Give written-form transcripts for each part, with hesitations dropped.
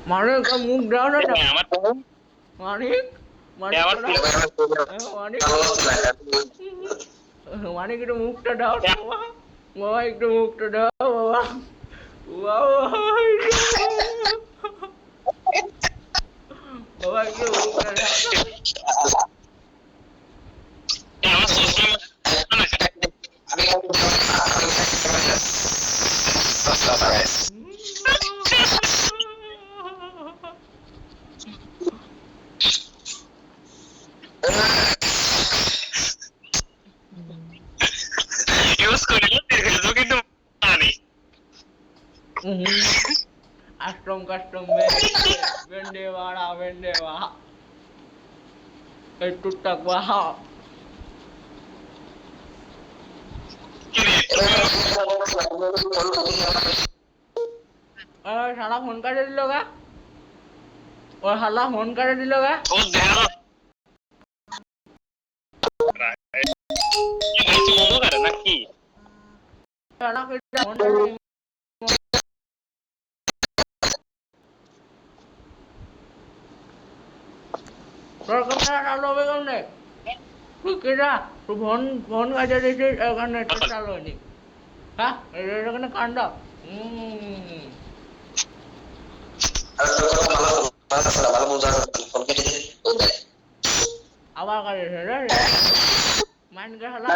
মানিক মুখ দাও না আমার মানিক মানিক আমার মানিক মানিক একটু মুখটা দাও বাবা বাবা একটু মুখটা দাও বাবা বাবা একটু মুখটা দাও আমার সোশ্যাল ইউজ করে দেখো কিন্তু জানি Astrom custom vendewa itu tak wah साला फोन कर दिलो का और हल्ला फोन कर दिलो का ओ ध्यान ये मोमो करे ना की साला कितना फोन তোর কথা চালু হবে কেমনে তুই কেডা তুই ফোন কাজে দিছিস এখানে এটা চালু হয়নি হ্যাঁ এখানে কান্ড আবার কাজে রে মাইন্ড কে হলা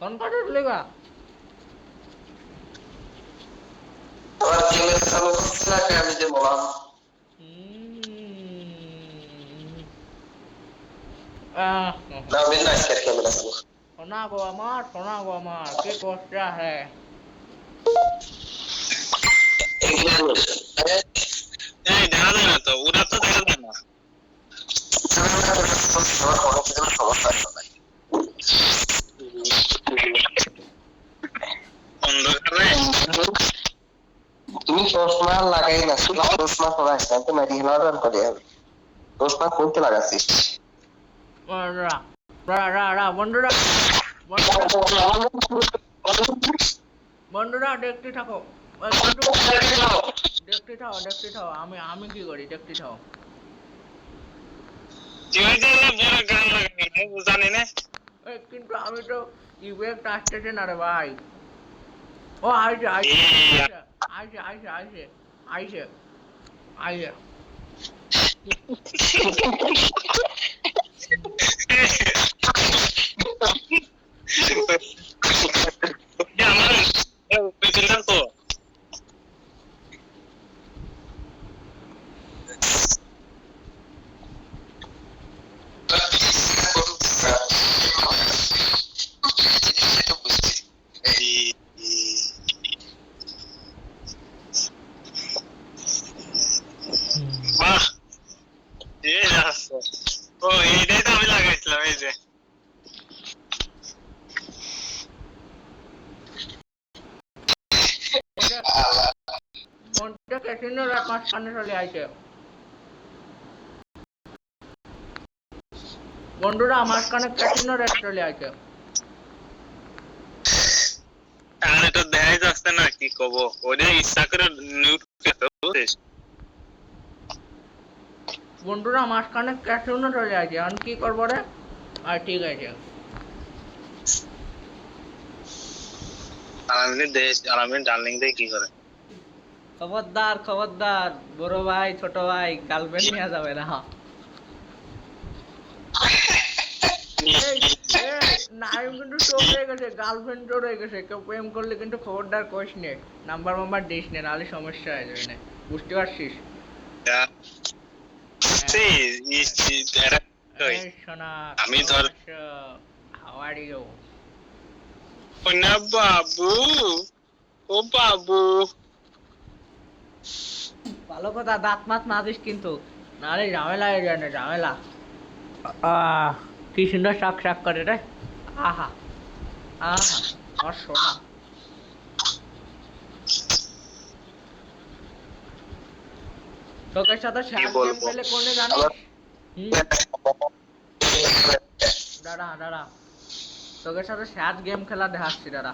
ফোন কাজে দিলেগা আমি যে বললাম সোনা গো আমার কি কষ্ট है এই দেখা যায় না তো ওরা তো দেখা যায় না অন্ধকারে তুমি চশমা লাগাই না চশমা পরা আছে তো মেরি হিলার করে হবে চশমা কোনতে লাগাছিস বন্ধুরা দেখতে থাকো দেখতে থাও আমি কি করি দেখতে থাও জানি না কিন্তু আমি তো ইফেক্ট আসতেছে না রে ভাই ও আইছে ও এইটাই তো আমি লাগাইছিলাম এই যে ফোনটা ক্যাসিনোর মাঝখানে চলে আইছে বন্ধুরা মাঝখানে ক্যাসিনোর চলে আইছে আর এটা দেখাই যাচ্ছে না কি কব ওরে ইচ্ছা করে নিউট করতে বুঝছিস বন্ধুরা মাঝখানে ক্যাসিনো চলে আইছে এখন কি করবো রে আর ঠিক আছে আলামিন ডার্লিং দিয়ে কি করে খবরদার বড় ভাই ছোট ভাই গার্লফ্রেন্ড নিয়ে যাবে না নাম কিন্তু চোখ হয়ে গেছে গার্লফ্রেন্ড চোর হয়ে গেছে কেউ প্রেম করলে কিন্তু খবরদার কইস নে নাম্বার দিস নে নাহলে সমস্যা হয়ে যাবে না বুঝতে পারছিস আমি ধর হাউ আর ইউ না বাবু ও বাবু ভালো কথা দাঁত মাত না দিস কিন্তু নাহলে ঝামেলা হয়ে যায় না ঝামেলা কি সুন্দর শাক করে রে আহা আর সোনা তোকে সাথে শ্যাট গেম খেলে কোনে জানিস দাঁড়া তোকে সাথে শ্যাট গেম খেলা দেখাচ্ছি দাঁড়া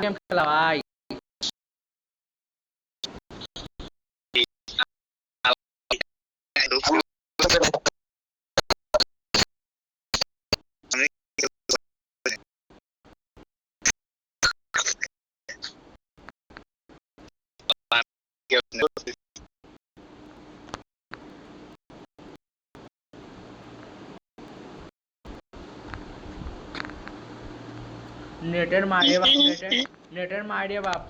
গেম খেলা ভাই। নেটের মারিয়ে বাপ, নেটের মারিয়ে বাপ।